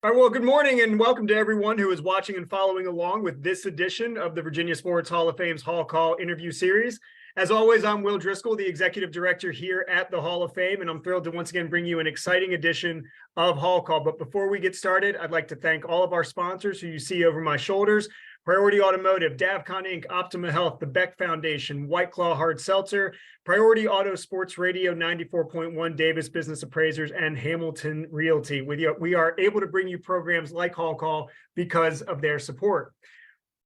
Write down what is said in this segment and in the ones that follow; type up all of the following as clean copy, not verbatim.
All right, well, good morning and welcome to everyone who is watching and following along with this edition of the Virginia Sports Hall of Fame's Hall Call interview series. As always, I'm Will Driscoll, the executive director here at the Hall of Fame, and I'm thrilled to once again bring you an exciting edition of Hall Call. But before we get started, I'd like to thank all of our sponsors who you see over my shoulders: Priority Automotive, Davcon Inc., Optima Health, the Beck Foundation, White Claw Hard Seltzer, Priority Auto Sports Radio 94.1, Davis Business Appraisers, and Hamilton Realty. We are able to bring you programs like Hall Call because of their support.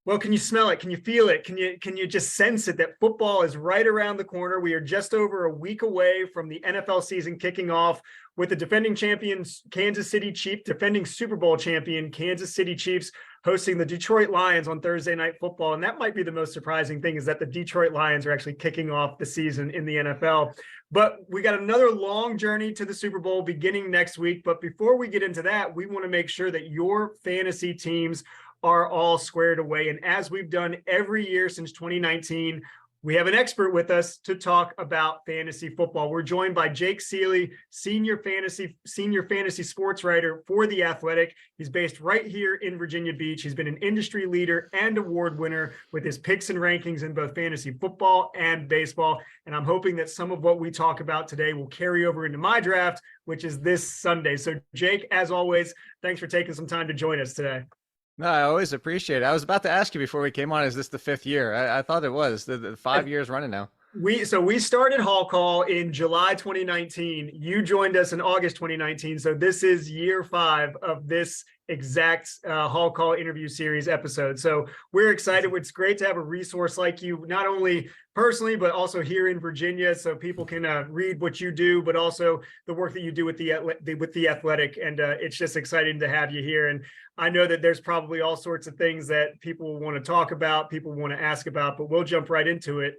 Well, can you smell it? Can you feel it? Can you just sense it that football is right around the corner? We are just over a week away from the NFL season kicking off with the defending champions, Kansas City Chiefs, defending Super Bowl champion, Kansas City Chiefs, hosting the Detroit Lions on Thursday Night Football. And that might be the most surprising thing, is that the Detroit Lions are actually kicking off the season in the NFL. But we got another long journey to the Super Bowl beginning next week. But before we get into that, we want to make sure that your fantasy teams are all squared away. And as we've done every year since 2019, we have an expert with us to talk about fantasy football. We're joined by Jake Ciely, senior fantasy sports writer for The Athletic. He's based right here in Virginia Beach. He's been an industry leader and award winner with his picks and rankings in both fantasy football and baseball. And I'm hoping that some of what we talk about today will carry over into my draft, which is this Sunday. So Jake, as always, thanks for taking some time to join us today. No, I always appreciate it. I was about to ask you before we came on, is this the fifth year? I thought it was the 5 years running now. We started Hall Call in July 2019. You joined us in August 2019. So this is year 5 of this exact Hall Call interview series episode. So we're excited. It's great to have a resource like you, not only personally, but also here in Virginia, so people can read what you do, but also the work that you do with the Athletic. And it's just exciting to have you here. And I know that there's probably all sorts of things that people want to talk about, people want to ask about, but we'll jump right into it.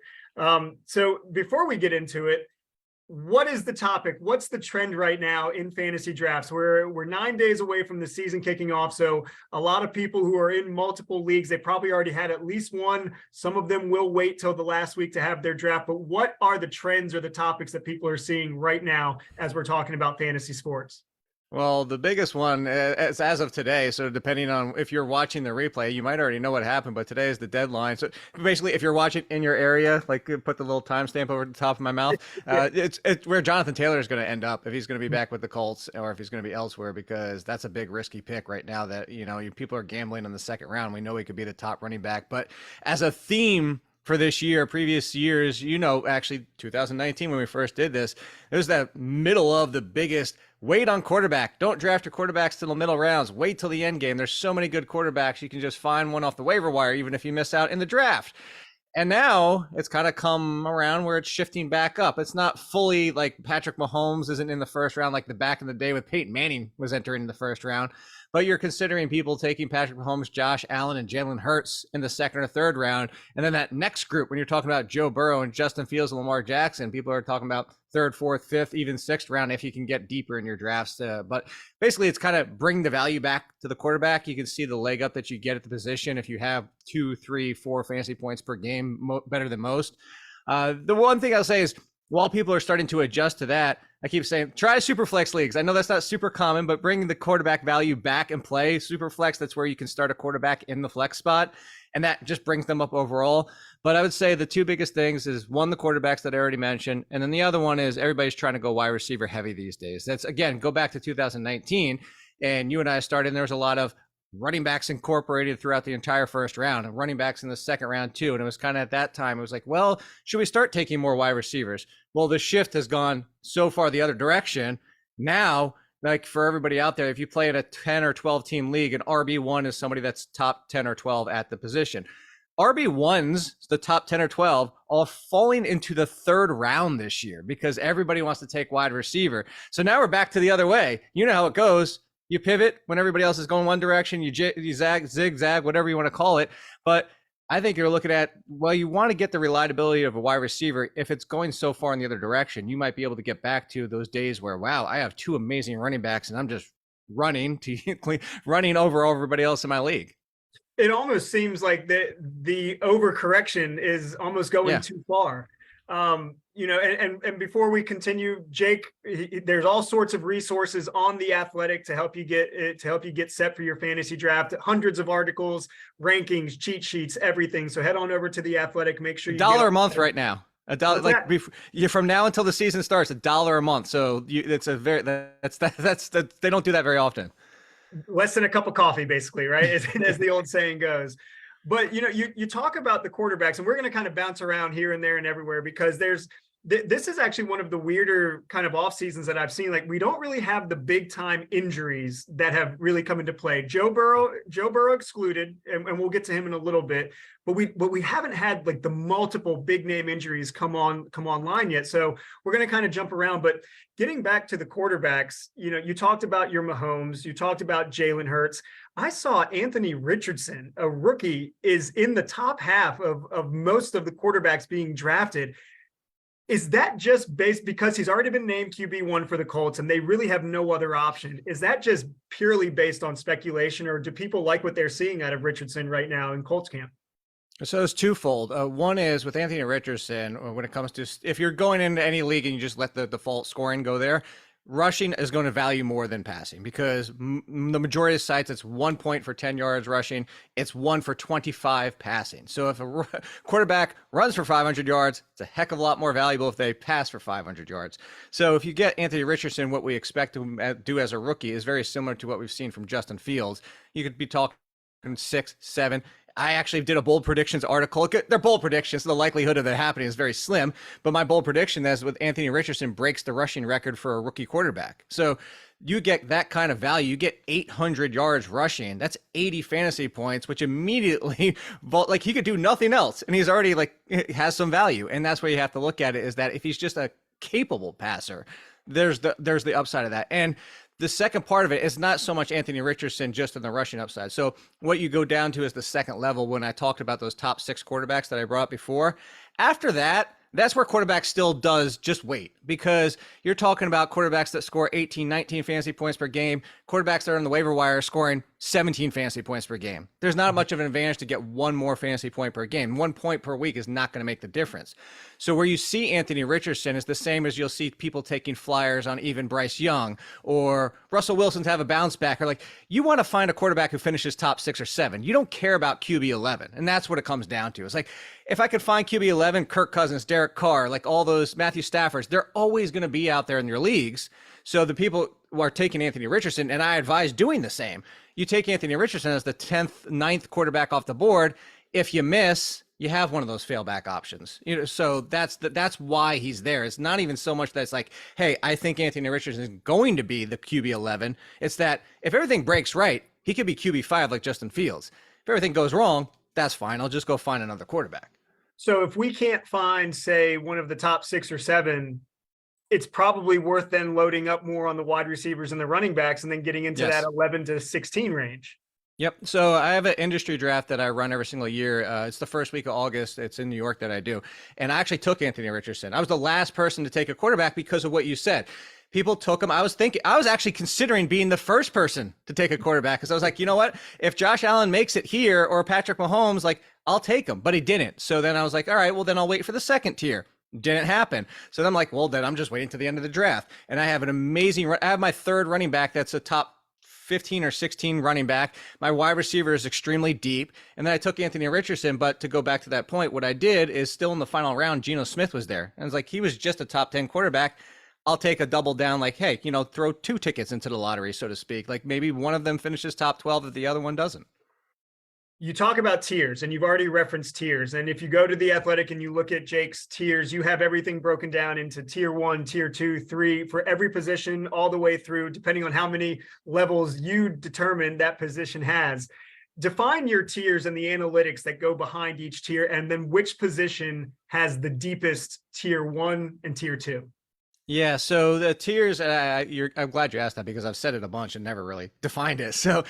So before we get into it, what is the topic? What's the trend right now in fantasy drafts? We're 9 days away from the season kicking off. So a lot of people who are in multiple leagues, they probably already had at least one. Some of them will wait till the last week to have their draft. But what are the trends or the topics that people are seeing right now as we're talking about fantasy sports? Well, the biggest one is as of today. So depending on if you're watching the replay, you might already know what happened, but today is the deadline. So basically, if you're watching in your area, like put the little timestamp over the top of my mouth, it's where Jonathan Taylor is going to end up, if he's going to be back with the Colts or if he's going to be elsewhere, because that's a big risky pick right now that, people are gambling in the second round. We know he could be the top running back, but as a theme for this year, previous years, actually 2019, when we first did this, it was that middle of the biggest wait on quarterback. Don't draft your quarterbacks till the middle rounds. Wait till the end game. There's so many good quarterbacks. You can just find one off the waiver wire, even if you miss out in the draft. And now it's kind of come around where it's shifting back up. It's not fully like Patrick Mahomes isn't in the first round like the back in the day with Peyton Manning was entering the first round. But you're considering people taking Patrick Mahomes, Josh Allen, and Jalen Hurts in the second or third round. And then that next group, when you're talking about Joe Burrow and Justin Fields and Lamar Jackson, people are talking about third, fourth, fifth, even sixth round if you can get deeper in your drafts. But basically, it's kind of bring the value back to the quarterback. You can see the leg up that you get at the position if you have 2, 3, 4 fantasy points per game, better than most. The one thing I'll say is, while people are starting to adjust to that, I keep saying, try Superflex leagues. I know that's not super common, but bring the quarterback value back and play Superflex. That's where you can start a quarterback in the flex spot, and that just brings them up overall. But I would say the two biggest things is, one, the quarterbacks that I already mentioned, and then the other one is everybody's trying to go wide receiver heavy these days. That's, again, go back to 2019, and you and I started, and there was a lot of running backs incorporated throughout the entire first round and running backs in the second round too. And it was kind of at that time, it was like, well, should we start taking more wide receivers? Well, the shift has gone so far the other direction. Now, like for everybody out there, if you play in a 10 or 12 team league, an RB1 is somebody that's top 10 or 12 at the position. RB1s, the top 10 or 12, all falling into the third round this year because everybody wants to take wide receiver. So now we're back to the other way. You know how it goes. You pivot when everybody else is going one direction, you zigzag, whatever you want to call it. But I think you're looking at, well, you want to get the reliability of a wide receiver. If it's going so far in the other direction, you might be able to get back to those days where, wow, I have 2 amazing running backs and I'm just running over everybody else in my league. It almost seems like the overcorrection is almost going too far. And before we continue, Jake, there's all sorts of resources on The Athletic to help you get set for your fantasy draft. Hundreds of articles, rankings, cheat sheets, everything. So head on over to The Athletic. Make sure you $1 a month right now. $1, like from now until the season starts, $1 a month. So it's a very that's they don't do that very often. Less than a cup of coffee, basically, right? As the old saying goes. But you talk about the quarterbacks, and we're going to kind of bounce around here and there and everywhere, because this is actually one of the weirder kind of off seasons that I've seen. Like, we don't really have the big time injuries that have really come into play. Joe Burrow excluded, and we'll get to him in a little bit. But we haven't had like the multiple big name injuries come online yet. So we're going to kind of jump around. But getting back to the quarterbacks, you talked about your Mahomes, you talked about Jalen Hurts. I saw Anthony Richardson, a rookie, is in the top half of most of the quarterbacks being drafted. Is that just based because he's already been named QB1 for the Colts and they really have no other option? Is that just purely based on speculation, or do people like what they're seeing out of Richardson right now in Colts camp? So it's twofold. One is with Anthony Richardson, when it comes to, if you're going into any league and you just let the default scoring go there, rushing is going to value more than passing, because the majority of sites, it's 1 point for 10 yards rushing. It's 1 for 25 passing. So if a quarterback runs for 500 yards, it's a heck of a lot more valuable if they pass for 500 yards. So if you get Anthony Richardson, what we expect to do as a rookie is very similar to what we've seen from Justin Fields. You could be talking 6, 7. I actually did a bold predictions article. They're bold predictions, so the likelihood of that happening is very slim. But my bold prediction is with Anthony Richardson breaks the rushing record for a rookie quarterback. So you get that kind of value. You get 800 yards rushing. That's 80 fantasy points, which immediately, like, he could do nothing else, and he's already has some value. And that's where you have to look at it, is that if he's just a capable passer, there's the upside of that. And the second part of it is not so much Anthony Richardson just in the rushing upside. So what you go down to is the second level when I talked about those top 6 quarterbacks that I brought up before. After that, that's where quarterback still does just wait, because you're talking about quarterbacks that score 18, 19 fantasy points per game, quarterbacks that are on the waiver wire scoring 17 fantasy points per game. There's not much of an advantage to get 1 more fantasy point per game. 1 point per week is not going to make the difference. So where you see Anthony Richardson is the same as you'll see people taking flyers on even Bryce Young or Russell Wilson to have a bounce back, or you want to find a quarterback who finishes top 6 or 7. You don't care about QB 11. And that's what it comes down to. It's like, if I could find QB 11, Kirk Cousins, Derek Carr, all those Matthew Staffords, they're always going to be out there in your leagues. So the people who are taking Anthony Richardson, and I advise doing the same. You take Anthony Richardson as the 10th, 9th quarterback off the board. If you miss, you have one of those failback options. So that's why he's there. It's not even so much that it's like, hey, I think Anthony Richardson is going to be the QB 11. It's that if everything breaks right, he could be QB 5 like Justin Fields. If everything goes wrong, that's fine. I'll just go find another quarterback. So if we can't find, say, one of the top 6 or 7, it's probably worth then loading up more on the wide receivers and the running backs, and then getting into that 11 to 16 range. Yep. So I have an industry draft that I run every single year. It's the first week of August. It's in New York that I do. And I actually took Anthony Richardson. I was the last person to take a quarterback because of what you said. People took him. I was actually considering being the first person to take a quarterback, because I was like, you know what? If Josh Allen makes it here, or Patrick Mahomes, I'll take him. But he didn't. So then I was like, all right, well, then I'll wait for the second tier. Didn't happen. So then I'm like, well, then I'm just waiting to the end of the draft. And I have I have my 3rd running back that's a top 15 or 16 running back. My wide receiver is extremely deep. And then I took Anthony Richardson. But to go back to that point, what I did is, still in the final round, Geno Smith was there. And it's like, he was just a top 10 quarterback. I'll take a double down, hey, throw 2 tickets into the lottery, so to speak. Maybe one of them finishes top 12 if the other one doesn't. You talk about tiers, and you've already referenced tiers. And if you go to The Athletic and you look at Jake's tiers, you have everything broken down into tier 1, tier 2, 3 for every position, all the way through, depending on how many levels you determine that position has. Define your tiers and the analytics that go behind each tier, and then which position has the deepest tier 1 and tier 2. Yeah, so the tiers, I'm glad you asked that, because I've said it a bunch and never really defined it. So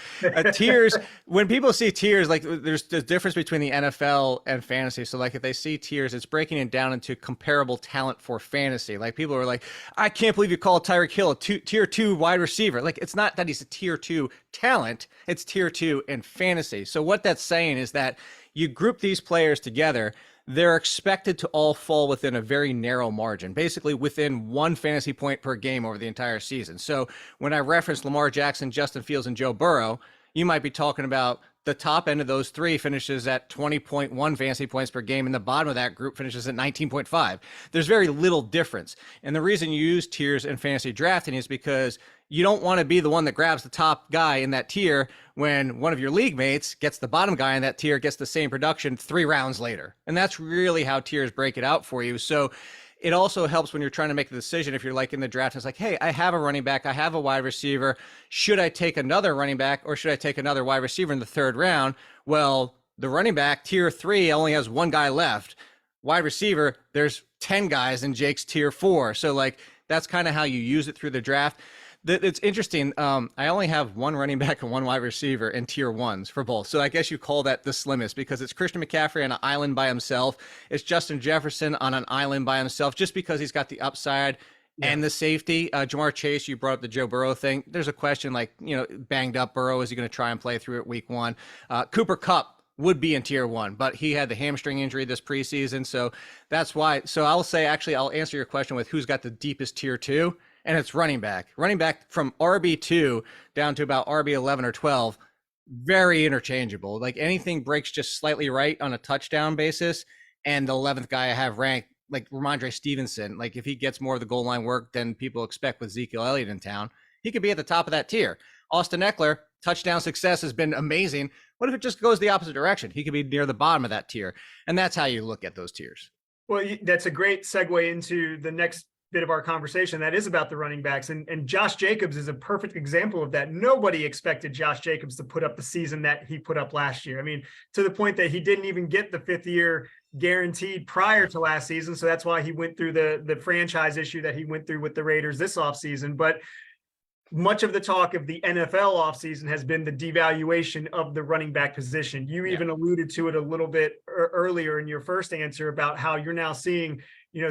tiers, when people see tiers, there's the difference between the NFL and fantasy. So if they see tiers, it's breaking it down into comparable talent for fantasy. People are like, I can't believe you call Tyreek Hill a tier 2 wide receiver. It's not that he's a tier 2 talent, it's tier 2 in fantasy. So what that's saying is that you group these players together. they're expected to all fall within a very narrow margin, basically within 1 fantasy point per game over the entire season. So when I reference Lamar Jackson, Justin Fields, and Joe Burrow, you might be talking about the top end of those three finishes at 20.1 fantasy points per game, and the bottom of that group finishes at 19.5. There's very little difference. And the reason you use tiers in fantasy drafting is because you don't want to be the one that grabs the top guy in that tier when one of your league mates gets the bottom guy in that tier, gets the same production 3 rounds later. And that's really how tiers break it out for you. So it also helps when you're trying to make a decision. If you're like in the draft, it's like, hey, I have a running back, I have a wide receiver. Should I take another running back or should I take another wide receiver in the 3rd round? Well, the running back tier 3 only has 1 guy left. Wide receiver, there's 10 guys in Jake's tier 4. So like that's kind of how you use it through the draft. It's interesting. I only have 1 running back and 1 wide receiver in tier 1s for both. So I guess you call that the slimmest because it's Christian McCaffrey on an island by himself. It's Justin Jefferson on an island by himself just because he's got the upside and the safety. Jamar Chase, you brought up the Joe Burrow thing. There's a question like, banged up Burrow. Is he going to try and play through it week 1? Cooper Kupp would be in tier 1, but he had the hamstring injury this preseason. So that's why. So I'll say, actually, I'll answer your question with who's got the deepest tier 2. And it's running back. Running back from RB2 down to about RB11 or 12, very interchangeable. Like anything breaks just slightly right on a touchdown basis. And the 11th guy I have ranked, like Ramondre Stevenson, like if he gets more of the goal line work than people expect with Ezekiel Elliott in town, he could be at the top of that tier. Austin Eckler, touchdown success has been amazing. What if it just goes the opposite direction? He could be near the bottom of that tier. And that's how you look at those tiers. Well, that's a great segue into the next bit of our conversation that is about the running backs, and Josh Jacobs is a perfect example of that. Nobody expected Josh Jacobs to put up the season that he put up last year. I mean, to the point that he didn't even get the 5th year guaranteed prior to last season. So that's why he went through the franchise issue that he went through with the Raiders this offseason. But much of the talk of the NFL offseason has been the devaluation of the running back position. You even alluded to it a little bit earlier in your first answer about how you're now seeing,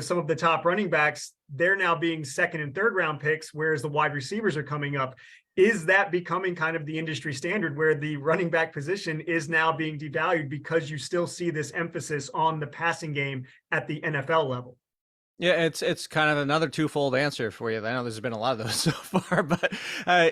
some of the top running backs, they're now being 2nd and 3rd round picks, whereas the wide receivers are coming up. Is that becoming kind of the industry standard where the running back position is now being devalued because you still see this emphasis on the passing game at the NFL level? Yeah, it's kind of another twofold answer for you. I know there's been a lot of those so far, but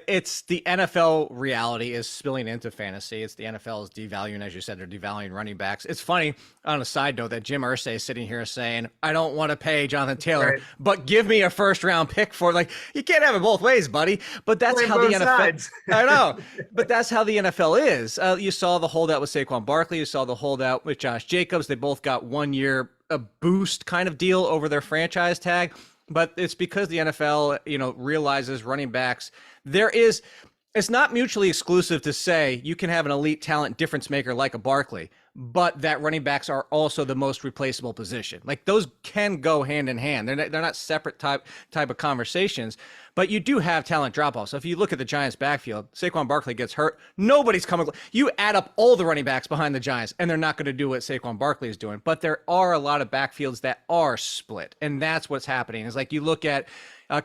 it's the NFL reality is spilling into fantasy. It's the NFL is devaluing, as you said, they're devaluing running backs. It's funny, on a side note, that Jim Irsay is sitting here saying, I don't want to pay Jonathan Taylor, but give me a 1st round pick for like, you can't have it both ways, buddy. But that's how the NFL, I know, but that's how the NFL is. You saw the holdout with Saquon Barkley. You saw the holdout with Josh Jacobs. They both got 1 year a boost kind of deal over their franchise tag, but it's because the NFL, realizes running backs, it's not mutually exclusive to say you can have an elite talent difference maker like a Barkley, but that running backs are also the most replaceable position. Like those can go hand in hand. They're not separate type of conversations, but you do have talent drop off. So if you look at the Giants backfield, Saquon Barkley gets hurt. Nobody's coming. You add up all the running backs behind the Giants and they're not going to do what Saquon Barkley is doing, but there are a lot of backfields that are split. And that's what's happening. It's like you look at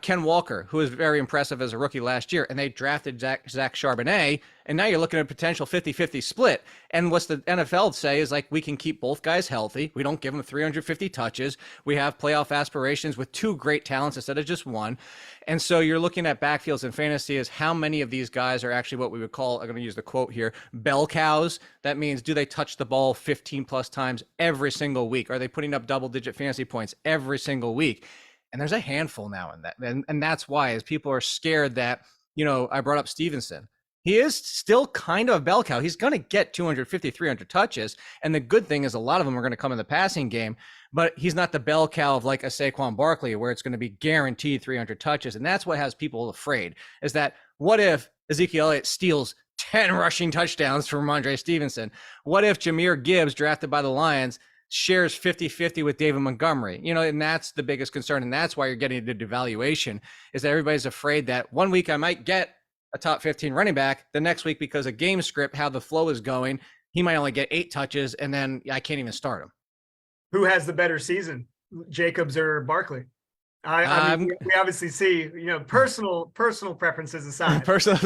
Ken Walker, who was very impressive as a rookie last year, and they drafted Zach Charbonnet, and now you're looking at a potential 50-50 split. And what's the NFL say is like, we can keep both guys healthy. We don't give them 350 touches. We have playoff aspirations with 2 great talents instead of just 1. And so you're looking at backfields in fantasy as how many of these guys are actually what we would call, I'm going to use the quote here, bell cows. That means, do they touch the ball 15 plus times every single week? Are they putting up double-digit fantasy points every single week? And there's a handful now in that. And that's why, as people are scared that, I brought up Stevenson. He is still kind of a bell cow. He's going to get 250, 300 touches. And the good thing is a lot of them are going to come in the passing game, but he's not the bell cow of like a Saquon Barkley where it's going to be guaranteed 300 touches. And that's what has people afraid, is that what if Ezekiel Elliott steals 10 rushing touchdowns from Ramondre Stevenson? What if Jahmyr Gibbs, drafted by the Lions, shares 50-50 with David Montgomery? And that's the biggest concern. And that's why you're getting the devaluation, is that everybody's afraid that 1 week I might get a top 15 running back. The next week, because of game script, how the flow is going, he might only get 8 touches and then I can't even start him. Who has the better season, Jacobs or Barkley? I mean, I'm we obviously see, personal preferences aside. personal.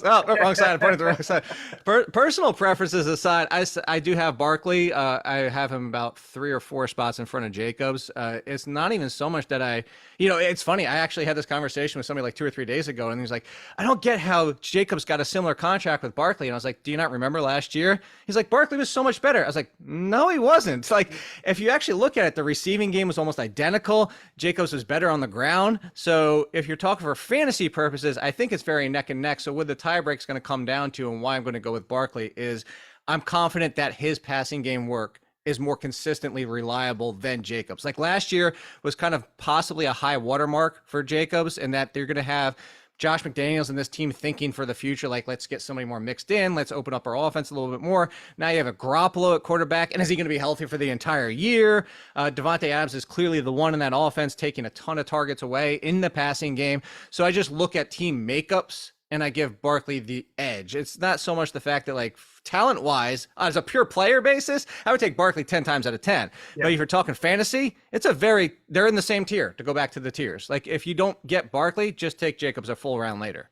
Oh, wrong side. I pointed the wrong side. Personal preferences aside, I do have Barkley. I have him about 3 or 4 spots in front of Jacobs. It's not even so much that it's funny. I actually had this conversation with somebody like 2 or 3 days ago, and he's like, I don't get how Jacobs got a similar contract with Barkley. And I was like, do you not remember last year? He's like, Barkley was so much better. I was like, no, he wasn't. It's like, if you actually look at it, the receiving game was almost identical. Jacobs was better on the ground. So if you're talking for fantasy purposes, I think it's very neck and neck. So what the tiebreak's going to come down to, and why I'm going to go with Barkley, is I'm confident that his passing game work is more consistently reliable than Jacobs. Like last year was kind of possibly a high watermark for Jacobs, and that they're going to have Josh McDaniels and this team thinking for the future, like, let's get somebody more mixed in. Let's open up our offense a little bit more. Now you have a Garoppolo at quarterback, and is he going to be healthy for the entire year? Devontae Adams is clearly the one in that offense, taking a ton of targets away in the passing game. So I just look at team makeups, and I give Barkley the edge. It's not so much the fact that, like, talent-wise, as a pure player basis, I would take Barkley 10 times out of 10. Yeah. But if you're talking fantasy, they're in the same tier, to go back to the tiers. Like, if you don't get Barkley, just take Jacobs a full round later.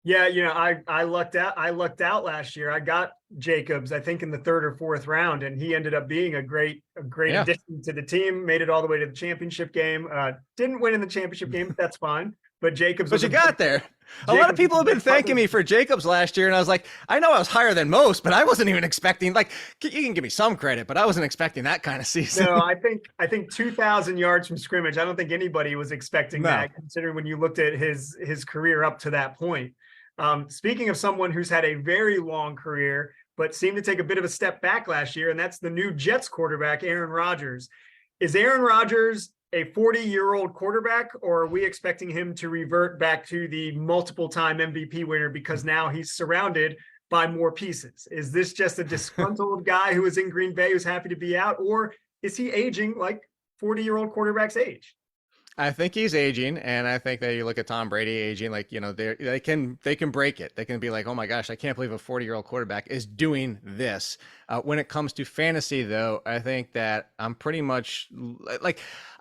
Yeah, I lucked out. I lucked out last year. I got Jacobs, I think, in the 3rd or 4th round, and he ended up being a great addition to the team. Made it all the way to the championship game. Didn't win in the championship game, but that's fine. But Jacobs, but you got there. A lot of people have been thanking me for Jacobs last year, and I was like, I know I was higher than most, but I wasn't even expecting, like, you can give me some credit, but I wasn't expecting that kind of season. No, I think 2,000 yards from scrimmage. I don't think anybody was expecting that, considering when you looked at his career up to that point. Speaking of someone who's had a very long career, but seemed to take a bit of a step back last year, and that's the new Jets quarterback, Aaron Rodgers. Is Aaron Rodgers a 40-year-old quarterback, or are we expecting him to revert back to the multiple-time MVP winner because now he's surrounded by more pieces? Is this just a disgruntled guy who is in Green Bay who's happy to be out, or is he aging like 40-year-old quarterbacks age? I think he's aging, and I think that you look at Tom Brady aging, like, they can break it. They can be like, oh my gosh, I can't believe a 40-year-old quarterback is doing this. When it comes to fantasy, though, I think that I'm pretty much like,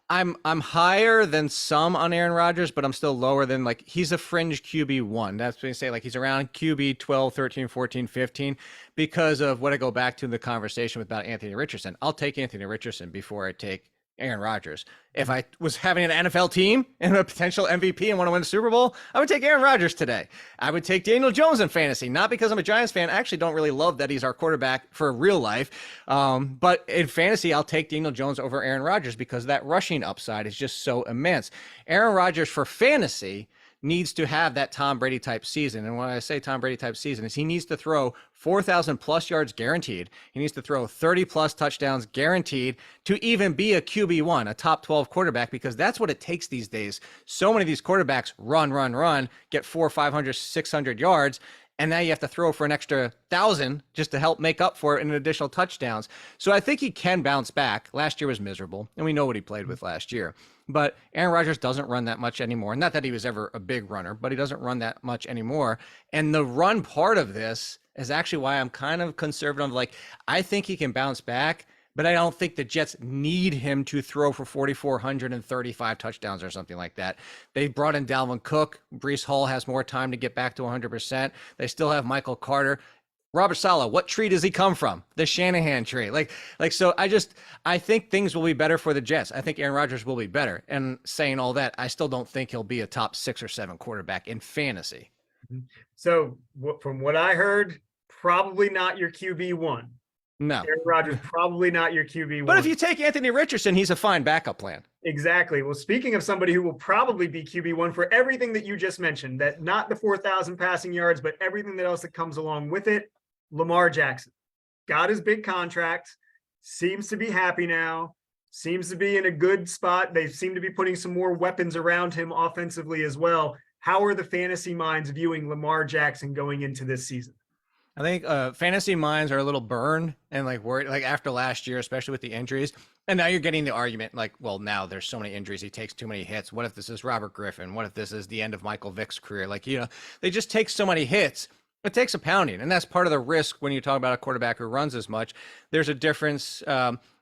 I'm higher than some on Aaron Rodgers, but I'm still lower than, like, he's a fringe QB1. That's what you say, like, he's around QB 12, 13, 14, 15 because of what I go back to in the conversation about Anthony Richardson. I'll take Anthony Richardson before I take Aaron Rodgers. If I was having an NFL team and a potential MVP and want to win a Super Bowl, I would take Aaron Rodgers today. I would take Daniel Jones in fantasy, not because I'm a Giants fan. I actually don't really love that he's our quarterback for real life. But in fantasy, I'll take Daniel Jones over Aaron Rodgers because that rushing upside is just so immense. Aaron Rodgers for fantasy needs to have that Tom Brady type season. And when I say Tom Brady type season, is he needs to throw 4,000 plus yards guaranteed. He needs to throw 30 plus touchdowns guaranteed to even be a QB1, a top 12 quarterback, because that's what it takes these days. So many of these quarterbacks run, get 400, 500, 600 yards. And now you have to throw for an extra 1,000 just to help make up for it in additional touchdowns. So I think he can bounce back. Last year was miserable, and we know what he played with last year. But Aaron Rodgers doesn't run that much anymore. Not that he was ever a big runner, but he doesn't run that much anymore. And the run part of this is actually why I'm kind of conservative. Like, I think he can bounce back, but I don't think the Jets need him to throw for 4,435 touchdowns or something like that. They brought in Dalvin Cook. Breece Hall has more time to get back to 100%. They still have Michael Carter. Robert Saleh, what tree does he come from? The Shanahan tree. So I think things will be better for the Jets. I think Aaron Rodgers will be better. And saying all that, I still don't think he'll be a top 6 or 7 quarterback in fantasy. So from what I heard, probably not your QB1. No. Aaron Rodgers, probably not your QB1. But if you take Anthony Richardson, he's a fine backup plan. Exactly. Well, speaking of somebody who will probably be QB1 for everything that you just mentioned, that not the 4,000 passing yards, but everything else that comes along with it, Lamar Jackson got his big contract, seems to be happy now, seems to be in a good spot. They seem to be putting some more weapons around him offensively as well. How are the fantasy minds viewing Lamar Jackson going into this season? I think fantasy minds are a little burned and worried, after last year, especially with the injuries. And now you're getting the argument, well, now there's so many injuries, he takes too many hits. What if this is Robert Griffin? What if this is the end of Michael Vick's career? They just take so many hits. It takes a pounding, and that's part of the risk when you talk about a quarterback who runs as much. There's a difference.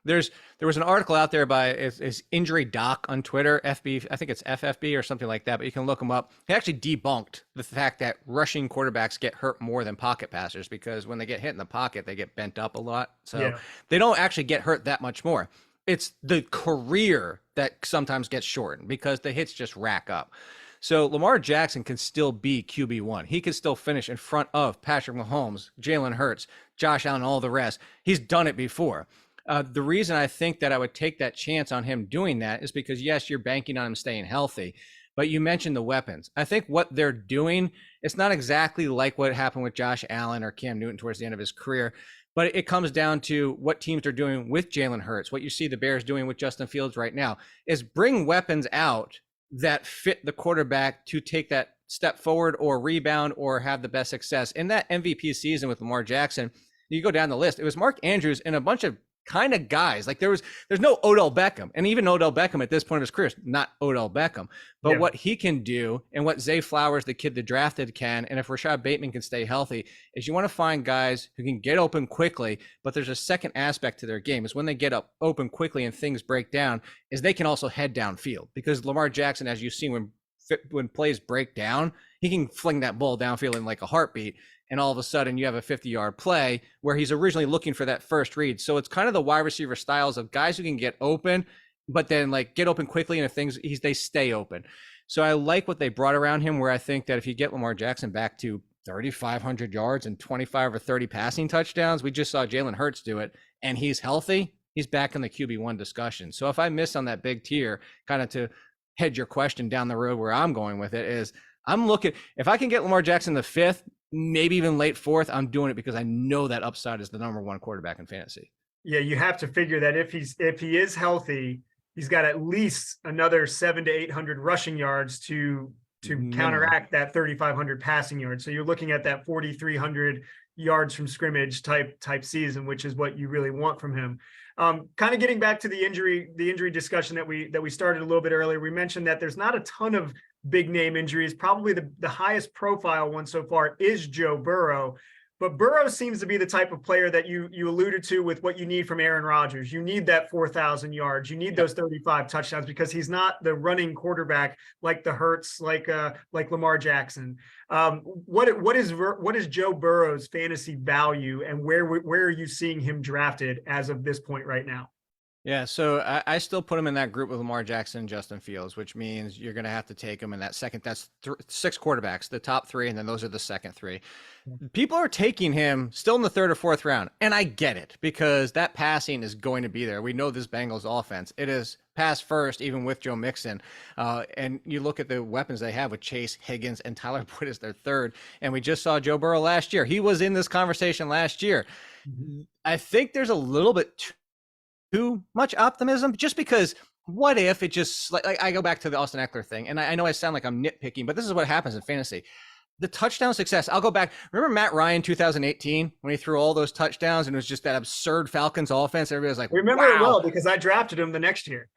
there was an article out there by is Injury Doc on Twitter, FB, I think it's FFB or something like that, but you can look him up. He actually debunked the fact that rushing quarterbacks get hurt more than pocket passers, because when they get hit in the pocket, they get bent up a lot. So they don't actually get hurt that much more. It's the career that sometimes gets shortened because the hits just rack up. So Lamar Jackson can still be QB1. He can still finish in front of Patrick Mahomes, Jalen Hurts, Josh Allen, all the rest. He's done it before. The reason I think that I would take that chance on him doing that is because, yes, you're banking on him staying healthy, but you mentioned the weapons. I think what they're doing, it's not exactly like what happened with Josh Allen or Cam Newton towards the end of his career, but it comes down to what teams are doing with Jalen Hurts. What you see the Bears doing with Justin Fields right now is bring weapons out that fit the quarterback to take that step forward or rebound or have the best success. In that MVP season with Lamar Jackson, you go down the list, it was Mark Andrews and a bunch of kind of guys. Like there's no Odell Beckham, and even Odell Beckham at this point of his career is not Odell Beckham, but what he can do and what Zay Flowers, the kid that drafted, can, and if Rashad Bateman can stay healthy, is you want to find guys who can get open quickly. But there's a second aspect to their game, is when they get up open quickly and things break down, is they can also head downfield, because Lamar Jackson, as you've seen, when plays break down, he can fling that ball downfield in like a heartbeat. And all of a sudden you have a 50-yard play where he's originally looking for that first read. So it's kind of the wide receiver styles of guys who can get open, but then like get open quickly, and if they stay open. So I like what they brought around him, where I think that if you get Lamar Jackson back to 3,500 yards and 25 or 30 passing touchdowns, we just saw Jalen Hurts do it, and he's healthy, he's back in the QB1 discussion. So if I miss on that big tier, kind of to head your question down the road where I'm going with it, is I'm looking, if I can get Lamar Jackson the 5th, maybe even late 4th, I'm doing it because I know that upside is the number one quarterback in fantasy. Yeah, you have to figure that if he is healthy, he's got at least another 700 to 800 rushing yards to counteract that 3,500 passing yards. So you're looking at that 4,300 yards from scrimmage type season, which is what you really want from him. Kind of getting back to the injury discussion that we started a little bit earlier, we mentioned that there's not a ton of big name injuries. Probably the highest profile one so far is Joe Burrow, but Burrow seems to be the type of player that you alluded to with what you need from Aaron Rodgers. You need that 4,000 yards. You need those 35 touchdowns, because he's not the running quarterback like the Hurts, like Lamar Jackson. What is Joe Burrow's fantasy value, and where are you seeing him drafted as of this point right now? Yeah, so I still put him in that group with Lamar Jackson and Justin Fields, which means you're going to have to take him in that second. That's 6 quarterbacks, the top 3, and then those are the second 3. People are taking him still in the 3rd or 4th round, and I get it, because that passing is going to be there. We know this Bengals offense. It is pass first, even with Joe Mixon. And you look at the weapons they have with Chase, Higgins, and Tyler Boyd as their 3rd, and we just saw Joe Burrow last year. He was in this conversation last year. I think there's a little bit too much optimism, just because what if it just, like I go back to the Austin Eckler thing, and I know I sound like I'm nitpicking, but this is what happens in fantasy. The touchdown success, I'll go back. Remember Matt Ryan 2018 when he threw all those touchdowns and it was just that absurd Falcons offense? Everybody was like, remember wow. it well, because I drafted him the next year.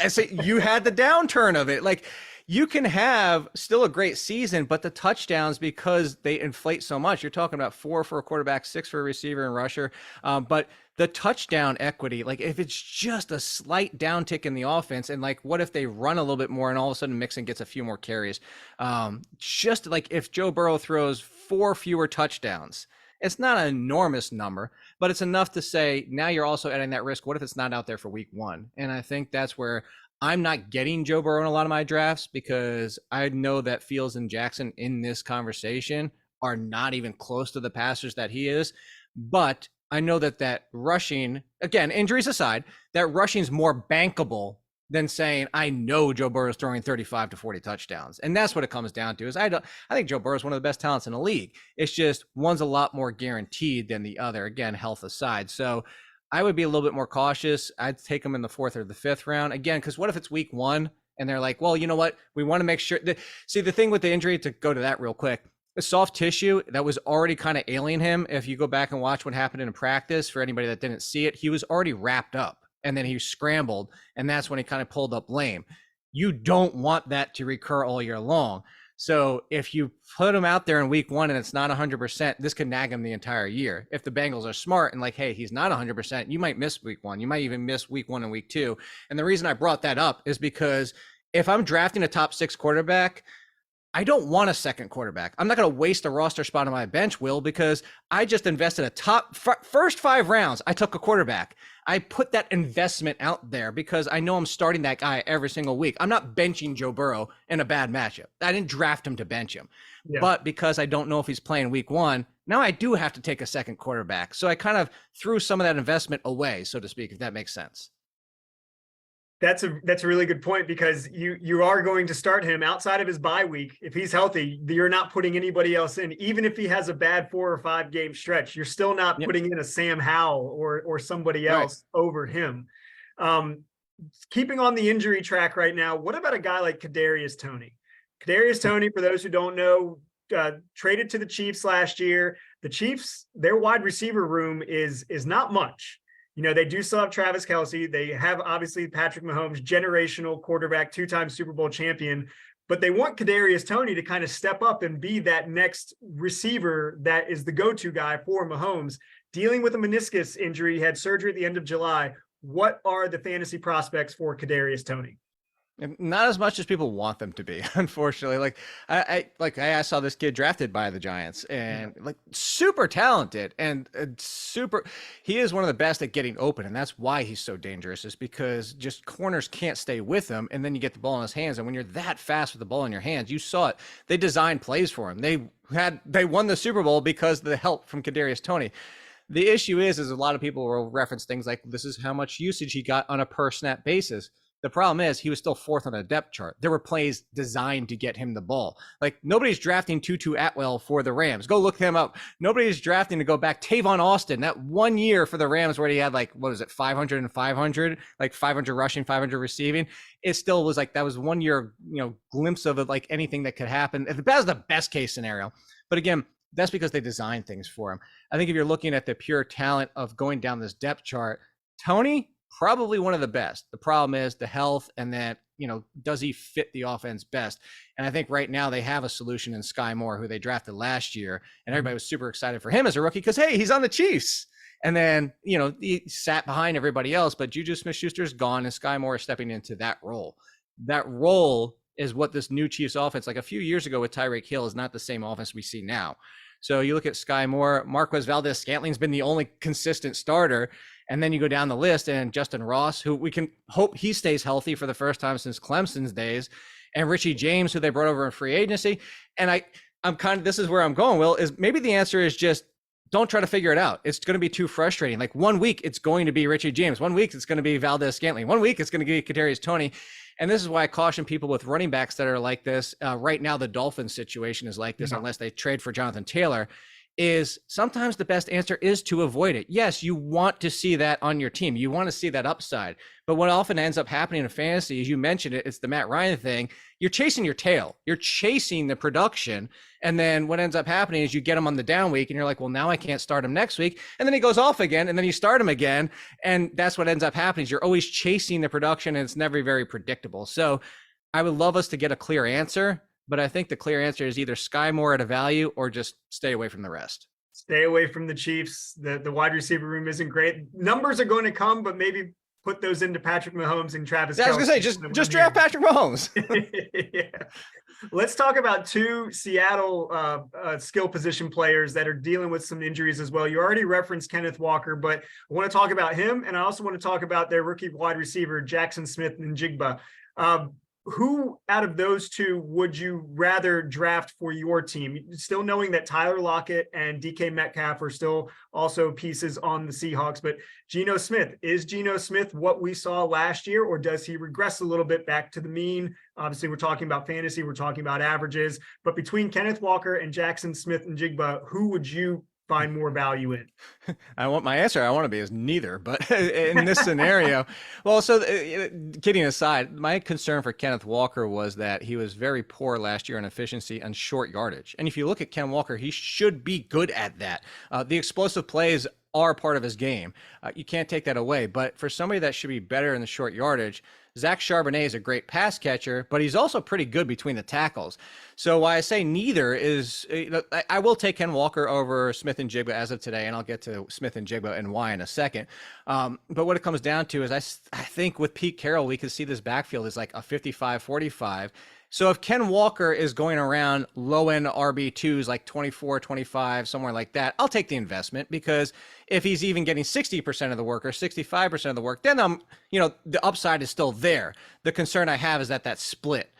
And so you had the downturn of it. Like, you can have still a great season, but the touchdowns, because they inflate so much, you're talking about 4 for a quarterback, 6 for a receiver and rusher. But the touchdown equity, like if it's just a slight downtick in the offense, and like, what if they run a little bit more and all of a sudden Mixon gets a few more carries? Just like if Joe Burrow throws 4 fewer touchdowns, it's not an enormous number, but it's enough to say, now you're also adding that risk. What if it's not out there for week 1? And I think that's where I'm not getting Joe Burrow in a lot of my drafts, because I know that Fields and Jackson in this conversation are not even close to the passers that he is. But I know that rushing, again, injuries aside, that rushing is more bankable than saying, I know Joe Burrow is throwing 35 to 40 touchdowns. And that's what it comes down to, is I think Joe Burrow is one of the best talents in the league. It's just one's a lot more guaranteed than the other, again, health aside. So I would be a little bit more cautious. I'd take them in the 4th or the 5th round. Again, because what if it's week 1 and they're like, well, you know what? We want to make sure that, see, the thing with the injury, to go to that real quick, the soft tissue that was already kind of ailing him. If you go back and watch what happened in practice, for anybody that didn't see it, he was already wrapped up and then he scrambled. And that's when he kind of pulled up lame. You don't want that to recur all year long. So if you put him out there in week one and it's not 100%, this could nag him the entire year. If the Bengals are smart and like, hey, he's not 100%, you might miss week one. You might even miss week one and week two. And the reason I brought that up is because if I'm drafting a top 6 quarterback, I don't want a second quarterback. I'm not going to waste a roster spot on my bench, Will, because I just invested a first 5 rounds. I took a quarterback. I put that investment out there because I know I'm starting that guy every single week. I'm not benching Joe Burrow in a bad matchup. I didn't draft him to bench him. Yeah. But because I don't know if he's playing week one, now I do have to take a second quarterback. So I kind of threw some of that investment away, so to speak, if that makes sense. That's a really good point, because you are going to start him outside of his bye week. If he's healthy, you're not putting anybody else in. Even if he has a bad 4 or 5 game stretch, you're still not putting in a Sam Howell or somebody else over him. Keeping on the injury track right now, what about a guy like Kadarius Toney? Kadarius Toney, for those who don't know, traded to the Chiefs last year. The Chiefs, their wide receiver room is not much. You know, they do still have Travis Kelce. They have, obviously, Patrick Mahomes, generational quarterback, 2-time Super Bowl champion. But they want Kadarius Toney to kind of step up and be that next receiver that is the go-to guy for Mahomes. Dealing with a meniscus injury, he had surgery at the end of July. What are the fantasy prospects for Kadarius Toney? Not as much as people want them to be, unfortunately. Like I saw this kid drafted by the Giants, and like super talented and super. He is one of the best at getting open, and that's why he's so dangerous. Is because just corners can't stay with him, and then you get the ball in his hands. And when you're that fast with the ball in your hands, you saw it. They designed plays for him. They won the Super Bowl because of the help from Kadarius Toney. The issue is a lot of people will reference things like this is how much usage he got on a per snap basis. The problem is he was still 4th on a depth chart. There were plays designed to get him the ball. Like, nobody's drafting Tutu Atwell for the Rams. Go look him up. Nobody's drafting to go back. Tavon Austin, that 1 year for the Rams where he had like, what was it, 500 and 500, like 500 rushing, 500 receiving. It still was like, that was 1 year, glimpse of it, like anything that could happen. That was the best case scenario. But again, that's because they designed things for him. I think if you're looking at the pure talent of going down this depth chart, Toney, probably one of the best. The problem is the health, and that, does he fit the offense best? And I think right now they have a solution in Sky Moore, who they drafted last year, and everybody was super excited for him as a rookie because, hey, he's on the Chiefs. And then, he sat behind everybody else, but Juju Smith-Schuster is gone, and Sky Moore is stepping into that role. That role is what this new Chiefs offense, like a few years ago with Tyreek Hill, is not the same offense we see now. So you look at Sky Moore, Marquez Valdes-Scantling's been the only consistent starter. And then you go down the list, and Justin Ross, who we can hope he stays healthy for the first time since Clemson's days, and Richie James, who they brought over in free agency. And I'm kind of, this is where I'm going, Will, is maybe the answer is just don't try to figure it out. It's going to be too frustrating. Like 1 week, it's going to be Richie James. 1 week, it's going to be Valdes-Scantling. 1 week, it's going to be Kadarius Toney. And this is why I caution people with running backs that are like this. Right now, the Dolphins situation is like this, unless they trade for Jonathan Taylor. Is sometimes the best answer is to avoid it. Yes, you want to see that on your team. You want to see that upside. But what often ends up happening in fantasy, as you mentioned it's the Matt Ryan thing. You're chasing your tail. You're chasing the production. And then what ends up happening is you get him on the down week, and you're like, well, now I can't start him next week. And then he goes off again, and then you start him again. And that's what ends up happening is you're always chasing the production, and it's never very predictable. So I would love us to get a clear answer. But I think the clear answer is either Sky Moore at a value or just stay away from the rest. Stay away from the Chiefs. The wide receiver room isn't great. Numbers are going to come, but maybe put those into Patrick Mahomes and Travis Kelce. I was going to say, just draft Patrick Mahomes. Yeah. Let's talk about 2 Seattle skill position players that are dealing with some injuries as well. You already referenced Kenneth Walker, but I want to talk about him, and I also want to talk about their rookie wide receiver, Jackson Smith-Njigba. Who out of those 2 would you rather draft for your team? Still knowing that Tyler Lockett and DK Metcalf are still also pieces on the Seahawks, but Geno Smith, is Geno Smith what we saw last year, or does he regress a little bit back to the mean? Obviously, we're talking about fantasy, we're talking about averages, but between Kenneth Walker and Jackson Smith-Njigba, who would you find more value in? I want my answer. I want to be is neither, but in this scenario, well, so kidding aside, my concern for Kenneth Walker was that he was very poor last year in efficiency and short yardage. And if you look at Ken Walker, he should be good at that. The explosive plays are part of his game. You can't take that away, but for somebody that should be better in the short yardage, Zach Charbonnet is a great pass catcher, but he's also pretty good between the tackles. So why I say neither is, I will take Ken Walker over Smith and Jigba as of today, and I'll get to Smith and Jigba and why in a second. But what it comes down to is I think with Pete Carroll, we could see this backfield is like a 55-45. So if Ken Walker is going around low-end RB2s like 24, 25, somewhere like that, I'll take the investment, because if he's even getting 60% of the work or 65% of the work, then the upside is still there. The concern I have is that split.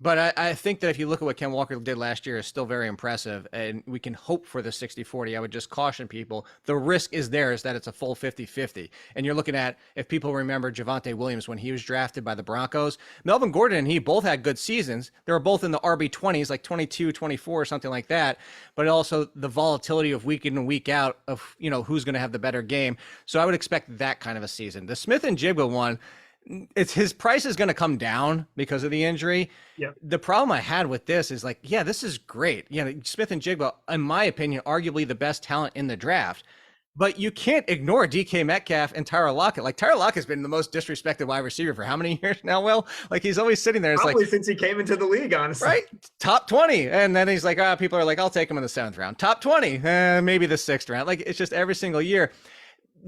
But I think that if you look at what Ken Walker did last year is still very impressive, and we can hope for the 60-40. I would just caution people, the risk is there is that it's a full 50-50. And you're looking at, if people remember Javonte Williams when he was drafted by the Broncos, Melvin Gordon and he both had good seasons. They were both in the RB20s, like 22, 24, or something like that. But also the volatility of week in and week out of, who's going to have the better game. So I would expect that kind of a season. The Smith and Jigba one, his price is going to come down because of the injury. Yep. The problem I had with this is this is great. Smith and Jigba, in my opinion, arguably the best talent in the draft. But you can't ignore DK Metcalf and Tyler Lockett. Tyler Lockett has been the most disrespected wide receiver for how many years now, Will? He's always sitting there. It's probably since he came into the league, honestly. Right? Top 20. And then he's people are like, I'll take him in the 7th round. Top 20, maybe the 6th round. It's just every single year.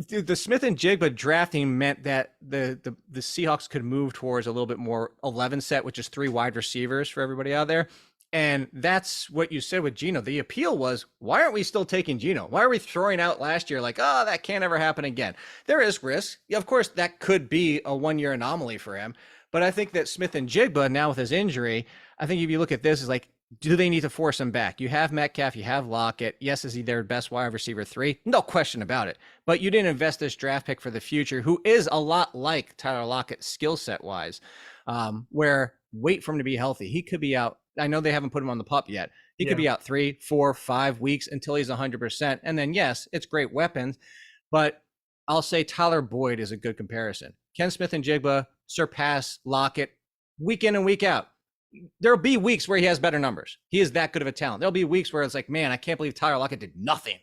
The Smith and Jigba drafting meant that the Seahawks could move towards a little bit more 11 set, which is 3 wide receivers for everybody out there. And that's what you said with Geno. The appeal was, why aren't we still taking Geno? Why are we throwing out last year that can't ever happen again? There is risk. Yeah, of course, that could be a one-year anomaly for him. But I think that Smith and Jigba, now with his injury, I think if you look at this, is do they need to force him back? You have Metcalf, you have Lockett. Yes, is he their best wide receiver 3? No question about it. But you didn't invest this draft pick for the future, who is a lot like Tyler Lockett skill set wise, where wait for him to be healthy. He could be out. I know they haven't put him on the PUP yet. He could be out 3, 4, 5 weeks until he's 100%. And then, yes, it's great weapons, but I'll say Tyler Boyd is a good comparison. Ken Smith and Jigba surpass Lockett week in and week out. There'll be weeks where he has better numbers. He is that good of a talent. There'll be weeks where it's man, I can't believe Tyler Lockett did nothing.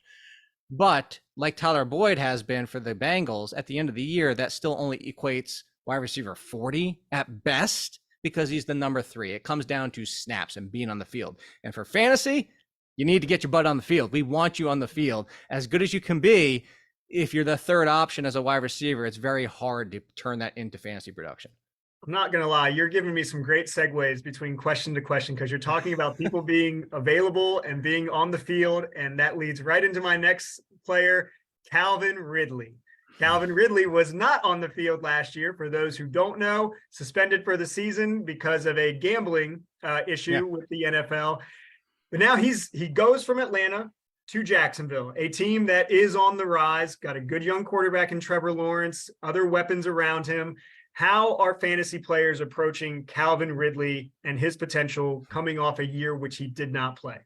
But like Tyler Boyd has been for the Bengals, at the end of the year, that still only equates wide receiver 40 at best, because he's the number 3. It comes down to snaps and being on the field. And for fantasy, you need to get your butt on the field. We want you on the field as good as you can be. If you're the 3rd option as a wide receiver, it's very hard to turn that into fantasy production. I'm not going to lie. You're giving me some great segues between question to question, because you're talking about people being available and being on the field. And that leads right into my next player, Calvin Ridley. Calvin Ridley was not on the field last year. For those who don't know, suspended for the season because of a gambling issue with the NFL. But now he goes from Atlanta to Jacksonville, a team that is on the rise, got a good young quarterback in Trevor Lawrence, other weapons around him. How are fantasy players approaching Calvin Ridley and his potential coming off a year which he did not play?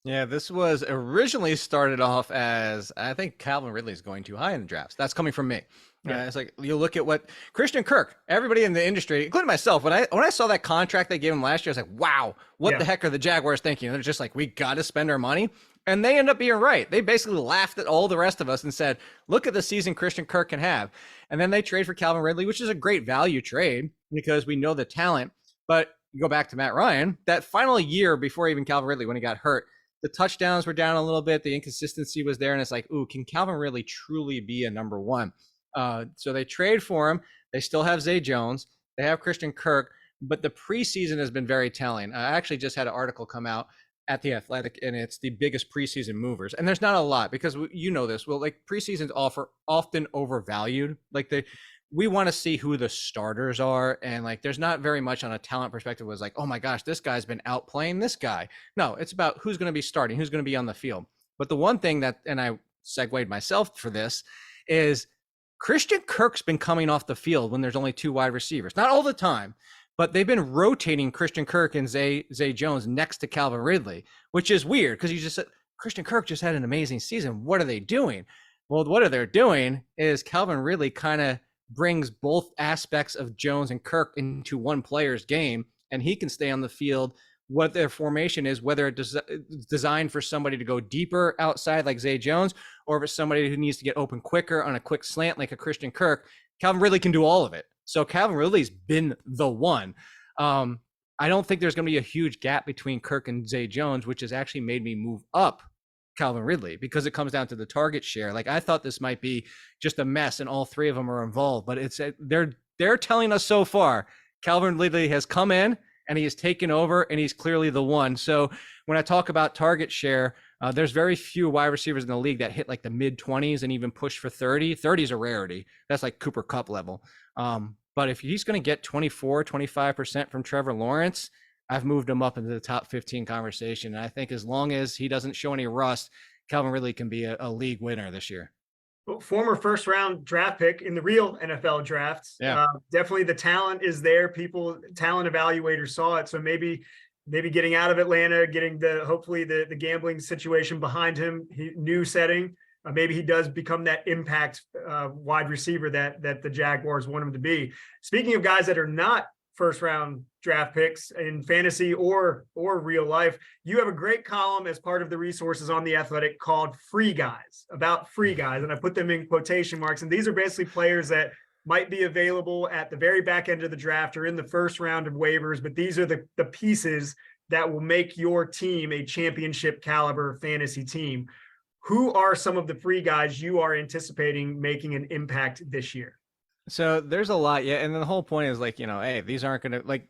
Yeah, this was originally started off as, I think Calvin Ridley is going too high in the drafts. That's coming from me. Yeah. It's you look at what Christian Kirk, everybody in the industry, including myself, when I saw that contract they gave him last year, I was like, wow, what the heck are the Jaguars thinking? And they're just we got to spend our money. And they end up being right. They basically laughed at all the rest of us and said, look at the season Christian Kirk can have. And then they trade for Calvin Ridley, which is a great value trade because we know the talent. But you go back to Matt Ryan, that final year before even Calvin Ridley, when he got hurt, the touchdowns were down a little bit. The inconsistency was there. And it's ooh, can Calvin Ridley truly be a number 1? So they trade for him. They still have Zay Jones. They have Christian Kirk. But the preseason has been very telling. I actually just had an article come out at The Athletic, and it's the biggest preseason movers. And there's not a lot, because you know this. Well, preseasons often overvalued. We want to see who the starters are, and there's not very much on a talent perspective was oh my gosh, this guy's been outplaying this guy. No, it's about who's going to be starting, who's going to be on the field. But the one thing that, and I segued myself for this, is Christian Kirk's been coming off the field when there's only 2 wide receivers. Not all the time, but they've been rotating Christian Kirk and Zay Jones next to Calvin Ridley, which is weird because you just said Christian Kirk just had an amazing season. What are they doing? Well, what they're doing is Calvin Ridley kind of brings both aspects of Jones and Kirk into one player's game, and he can stay on the field. What their formation is, whether it's designed for somebody to go deeper outside like Zay Jones, or if it's somebody who needs to get open quicker on a quick slant like a Christian Kirk, Calvin Ridley can do all of it. So Calvin Ridley's been the one. I don't think there's going to be a huge gap between Kirk and Zay Jones, which has actually made me move up Calvin Ridley because it comes down to the target share. Like I thought this might be just a mess and all three of them are involved, but they're telling us so far Calvin Ridley has come in and he has taken over and he's clearly the one. So when I talk about target share, there's very few wide receivers in the league that hit like the mid 20s and even push for 30. 30 is a rarity. That's like Cooper Kupp level. But if he's going to get 24, 25% from Trevor Lawrence, I've moved him up into the top 15 conversation. And I think as long as he doesn't show any rust, Calvin Ridley can be a league winner this year. Well, former first round draft pick in the real NFL drafts. Yeah. Definitely the talent is there. Talent evaluators saw it. So maybe getting out of Atlanta, getting hopefully the gambling situation behind him, new setting. Maybe he does become that impact wide receiver that the Jaguars want him to be. Speaking of guys that are not first round draft picks in fantasy or real life, you have a great column as part of the resources on The Athletic called Free Guys, about free guys. And I put them in quotation marks. And these are basically players that might be available at the very back end of the draft or in the first round of waivers. But these are the pieces that will make your team a championship caliber fantasy team. Who are some of the free guys you are anticipating making an impact this year? So there's a lot, yeah. And the whole point is like, hey, these aren't going to like,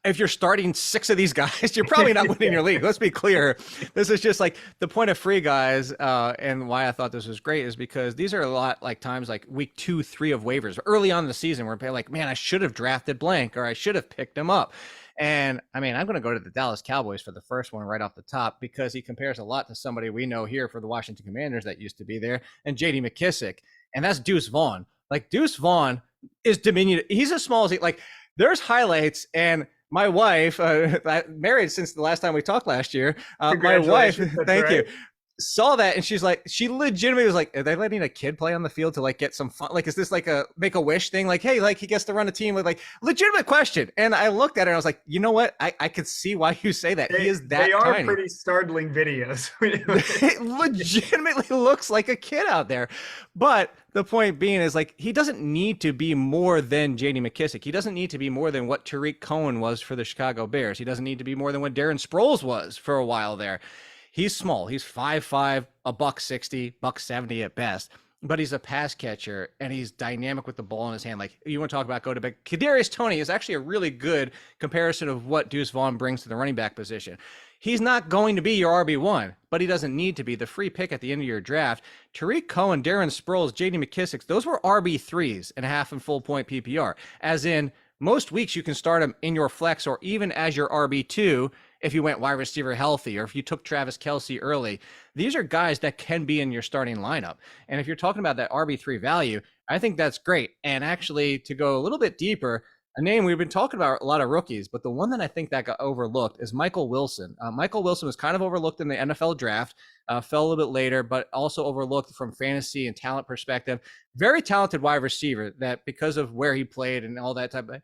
if you're starting 6 of these guys, you're probably not winning your league. Let's be clear. This is just like the point of free guys. And why I thought this was great is because these are a lot like times like week 2, 3 of waivers early on in the season where we're like, man, I should have drafted blank or I should have picked him up. And I mean, I'm going to go to the Dallas Cowboys for the first one right off the top because he compares a lot to somebody we know here for the Washington Commanders that used to be there, and J.D. McKissick, and that's Deuce Vaughn. Like Deuce Vaughn is diminutive. He's as small as like there's highlights, and my wife, married since the last time we talked last year. My wife, thank you, saw that and she legitimately was like, are they letting a kid play on the field to like get some fun? Like, is this like a make a wish thing? Like, hey, like he gets to run a team with like legitimate question. And I looked at it and I was like, you know what? I could see why you say that. He is that they are tiny. Pretty startling videos. It legitimately looks like a kid out there. But the point being is like, he doesn't need to be more than J.D. McKissick. He doesn't need to be more than what Tariq Cohen was for the Chicago Bears. He doesn't need to be more than what Darren Sproles was for a while there. He's small. He's 5'5", $160, $170 at best, but he's a pass catcher and he's dynamic with the ball in his hand. Like you want to talk about go to back. Kadarius Toney is actually a really good comparison of what Deuce Vaughn brings to the running back position. He's not going to be your RB1, but he doesn't need to be. The free pick at the end of your draft, Tariq Cohen, Darren Sproles, J.D. McKissick, those were RB3s and half and full point PPR. As in most weeks you can start him in your flex or even as your RB2 if you went wide receiver healthy or if you took Travis Kelce early. These are guys that can be in your starting lineup. And if you're talking about that RB3 value, I think that's great. And actually, to go a little bit deeper, a name we've been talking about a lot of rookies, but the one that I think that got overlooked is Michael Wilson. Michael Wilson was kind of overlooked in the NFL draft, fell a little bit later, but also overlooked from fantasy and talent perspective. Very talented wide receiver that because of where he played and all that type of,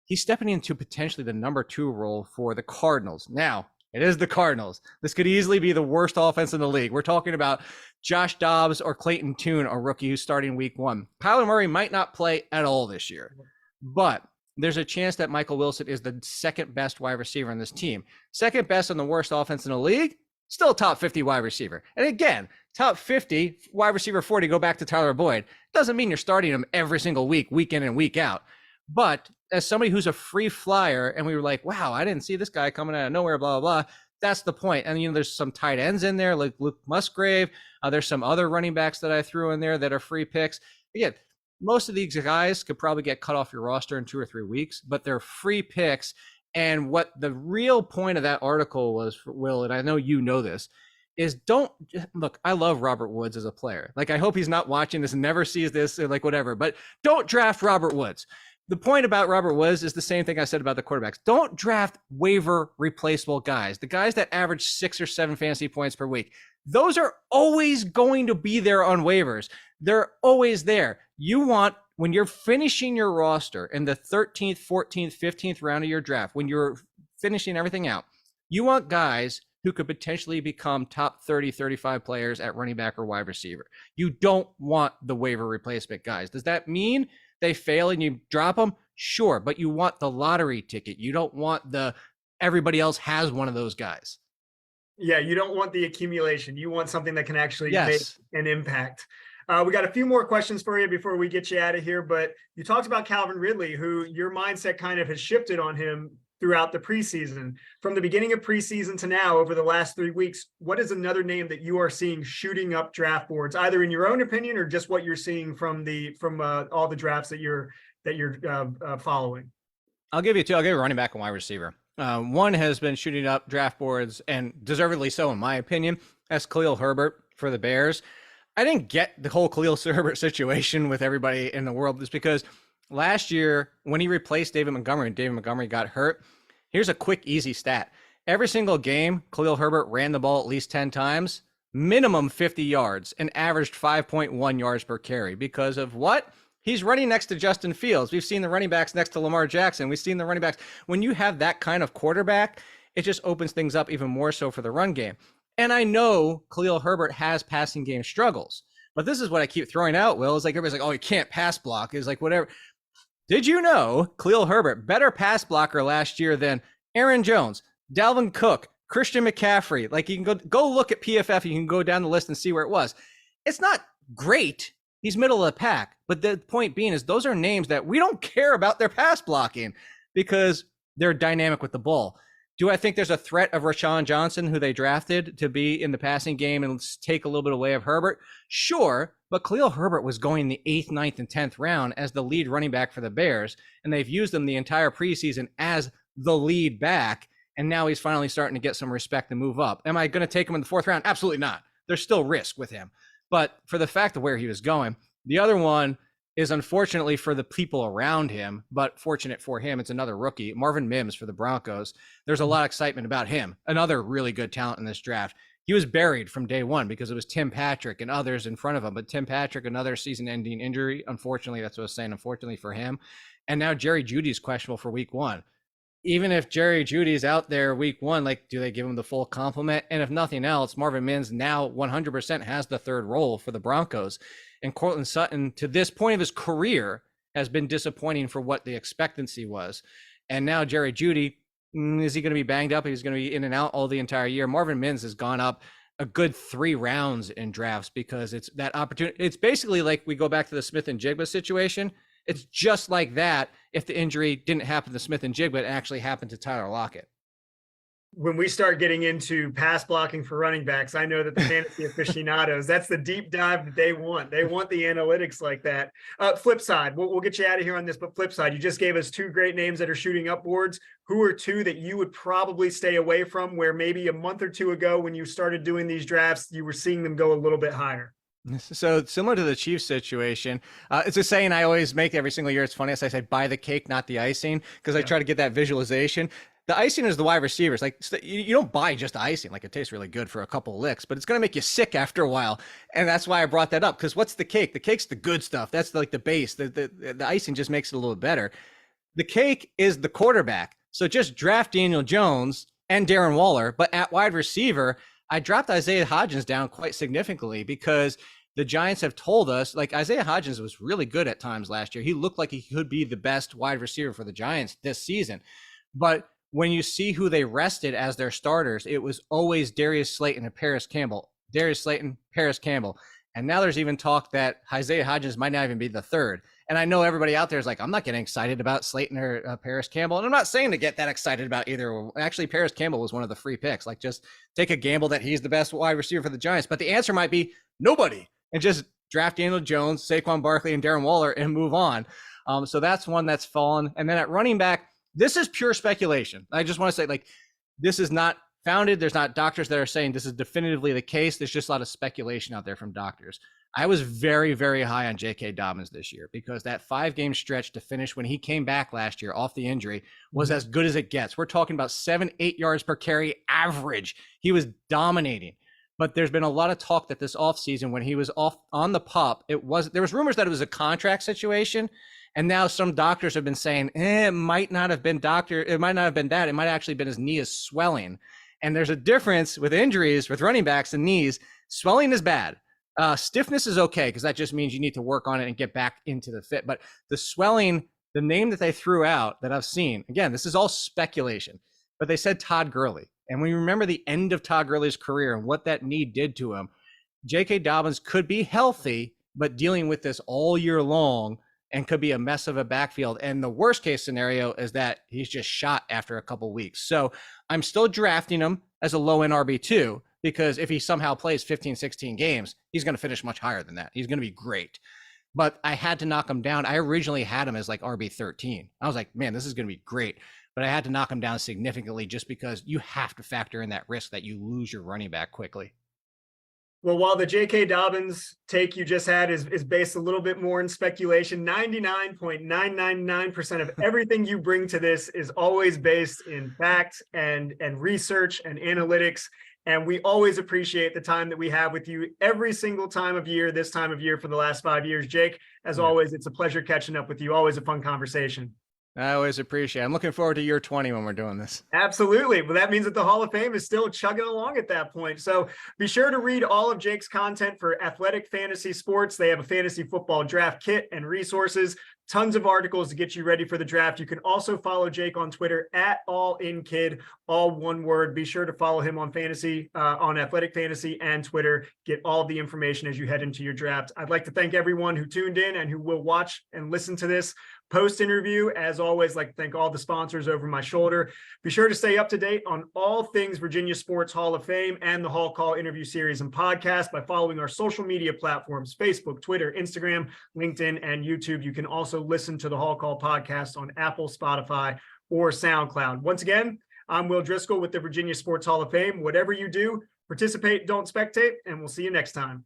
he's stepping into potentially the number 2 role for the Cardinals. Now, it is the Cardinals. This could easily be the worst offense in the league. We're talking about Josh Dobbs or Clayton Tune, a rookie who's starting week 1. Kyler Murray might not play at all this year, but there's a chance that Michael Wilson is the second best wide receiver on this team. Second best on the worst offense in the league, still top 50 wide receiver. And again, top 50 wide receiver 40, go back to Tyler Boyd. Doesn't mean you're starting him every single week, week in and week out. But as somebody who's a free flyer, and we were like, wow, I didn't see this guy coming out of nowhere, blah, blah, blah. That's the point. And, there's some tight ends in there, like Luke Musgrave. There's some other running backs that I threw in there that are free picks. Again, most of these guys could probably get cut off your roster in 2 or 3 weeks, but they're free picks. And what the real point of that article was, for Will, and I know you know this, is don't look, I love Robert Woods as a player. Like, I hope he's not watching this and never sees this, or like whatever, but don't draft Robert Woods. The point about Robert Woods is the same thing I said about the quarterbacks. Don't draft waiver replaceable guys, the guys that average 6 or 7 fantasy points per week. Those are always going to be there on waivers. They're always there. You want, when you're finishing your roster in the 13th, 14th, 15th round of your draft, when you're finishing everything out, you want guys who could potentially become top 30, 35 players at running back or wide receiver. You don't want the waiver replacement guys. Does that mean they fail and you drop them, sure, but you want the lottery ticket. You don't want the everybody else has one of those guys. Yeah, you don't want the accumulation. You want something that can actually make Yes. an impact. We got a few more questions for you before we get you out of here, but you talked about Calvin Ridley, who your mindset kind of has shifted on him throughout the preseason. From the beginning of preseason to now, over the last 3 weeks, what is another name that you are seeing shooting up draft boards, either in your own opinion or just what you're seeing from all the drafts that you're following? I'll give you two. I'll give you a running back and wide receiver. One has been shooting up draft boards, and deservedly so, in my opinion. That's Khalil Herbert for the Bears. I didn't get the whole Khalil Herbert situation with everybody in the world just because last year when he replaced David Montgomery and David Montgomery got hurt, here's a quick, easy stat. Every single game, Khalil Herbert ran the ball at least 10 times, minimum 50 yards, and averaged 5.1 yards per carry. Because of what? He's running next to Justin Fields. We've seen the running backs next to Lamar Jackson. We've seen the running backs. When you have that kind of quarterback, it just opens things up even more so for the run game. And I know Khalil Herbert has passing game struggles, but this is what I keep throwing out, Will. Is like everybody's like, oh, he can't pass block. Is like whatever. Did you know Khalil Herbert, better pass blocker last year than Aaron Jones, Dalvin Cook, Christian McCaffrey? Like you can go look at PFF. You can go down the list and see where it was. It's not great. He's middle of the pack. But the point being is those are names that we don't care about their pass blocking because they're dynamic with the ball. Do I think there's a threat of Rashawn Johnson, who they drafted to be in the passing game and take a little bit away of Herbert? Sure, but Khalil Herbert was going in the 8th, 9th, and 10th round as the lead running back for the Bears, and they've used him the entire preseason as the lead back, and now he's finally starting to get some respect and move up. Am I going to take him in the 4th round? Absolutely not. There's still risk with him. But for the fact of where he was going, the other one is unfortunately for the people around him, but fortunate for him, it's another rookie, Marvin Mims for the Broncos. There's a lot of excitement about him. Another really good talent in this draft. He was buried from day one because it was Tim Patrick and others in front of him. But Tim Patrick, another season-ending injury. Unfortunately, that's what I was saying, unfortunately for him. And now Jerry Jeudy's questionable for week 1. Even if Jerry Jeudy's out there week 1, like, do they give him the full complement? And if nothing else, Marvin Mims now 100% has the 3rd role for the Broncos. And Courtland Sutton, to this point of his career, has been disappointing for what the expectancy was. And now Jerry Jeudy, is he going to be banged up? He's going to be in and out all the entire year. Marvin Mims has gone up a good 3 rounds in drafts because it's that opportunity. It's basically like we go back to the Smith and Jigba situation. It's just like that if the injury didn't happen to Smith and Jigba, it actually happened to Tyler Lockett. When we start getting into pass blocking for running backs, I know that the fantasy aficionados, that's the deep dive that they want. They want the analytics like that. Flip side, we'll get you out of here on this, but flip side, you just gave us 2 great names that are shooting up boards. Who are 2 that you would probably stay away from, where maybe a month or 2 ago when you started doing these drafts, you were seeing them go a little bit higher? So similar to the Chiefs situation, it's a saying I always make every single year. It's funny as I say, buy the cake, not the icing, because I try to get that visualization. The icing is the wide receivers. Like you don't buy just icing. Like it tastes really good for a couple of licks, but it's going to make you sick after a while. And that's why I brought that up. Because what's the cake? The cake's the good stuff. That's like the base. The icing just makes it a little better. The cake is the quarterback. So just draft Daniel Jones and Darren Waller. But at wide receiver, I dropped Isaiah Hodgins down quite significantly because the Giants have told us, like, Isaiah Hodgins was really good at times last year. He looked like he could be the best wide receiver for the Giants this season. But when you see who they rested as their starters, it was always Darius Slayton and Paris Campbell. Darius Slayton, Paris Campbell. And now there's even talk that Isaiah Hodgins might not even be the 3rd. And I know everybody out there is like, I'm not getting excited about Slayton or Paris Campbell. And I'm not saying to get that excited about either. Actually, Paris Campbell was one of the free picks. Like, just take a gamble that he's the best wide receiver for the Giants. But the answer might be nobody. And just draft Daniel Jones, Saquon Barkley, and Darren Waller and move on. So that's one that's fallen. And then at running back, this is pure speculation. I just want to say, like, this is not founded. There's not doctors that are saying this is definitively the case. There's just a lot of speculation out there from doctors. I was very, very high on J.K. Dobbins this year because that 5-game stretch to finish when he came back last year off the injury was as good as it gets. We're talking about 7-8 yards per carry average. He was dominating. But there's been a lot of talk that this offseason, when he was off on the pup, there was rumors that it was a contract situation. And now some doctors have been saying, it might not have been that. It might have actually been his knee is swelling. And there's a difference with injuries with running backs and knees. Swelling is bad. Stiffness is okay because that just means you need to work on it and get back into the fit. But the swelling, the name that they threw out that I've seen, again, this is all speculation, but they said Todd Gurley. And when you remember the end of Todd Gurley's career and what that knee did to him, J.K. Dobbins could be healthy, but dealing with this all year long and could be a mess of a backfield. And the worst case scenario is that he's just shot after a couple weeks. So I'm still drafting him as a low end RB2 because if he somehow plays 15, 16 games, he's going to finish much higher than that. He's going to be great. But I had to knock him down. I originally had him as like RB13. I was like, man, this is going to be great. But I had to knock him down significantly just because you have to factor in that risk that you lose your running back quickly. Well, while the J.K. Dobbins take you just had is based a little bit more in speculation, 99.999% of everything you bring to this is always based in fact and research and analytics. And we always appreciate the time that we have with you every single time of year, this time of year for the last 5 years. Jake, as always, it's a pleasure catching up with you. Always a fun conversation. I always appreciate it. I'm looking forward to year 20 when we're doing this. Absolutely. Well, that means that the Hall of Fame is still chugging along at that point. So be sure to read all of Jake's content for Athletic Fantasy Sports. They have a fantasy football draft kit and resources, tons of articles to get you ready for the draft. You can also follow Jake on Twitter at AllInKid, all one word. Be sure to follow him on on Athletic Fantasy and Twitter. Get all the information as you head into your draft. I'd like to thank everyone who tuned in and who will watch and listen to this post-interview. As always, like to thank all the sponsors over my shoulder. Be sure to stay up to date on all things Virginia Sports Hall of Fame and the Hall Call interview series and podcast by following our social media platforms, Facebook, Twitter, Instagram, LinkedIn, and YouTube. You can also listen to the Hall Call podcast on Apple, Spotify, or SoundCloud. Once again, I'm Will Driscoll with the Virginia Sports Hall of Fame. Whatever you do, participate, don't spectate, and we'll see you next time.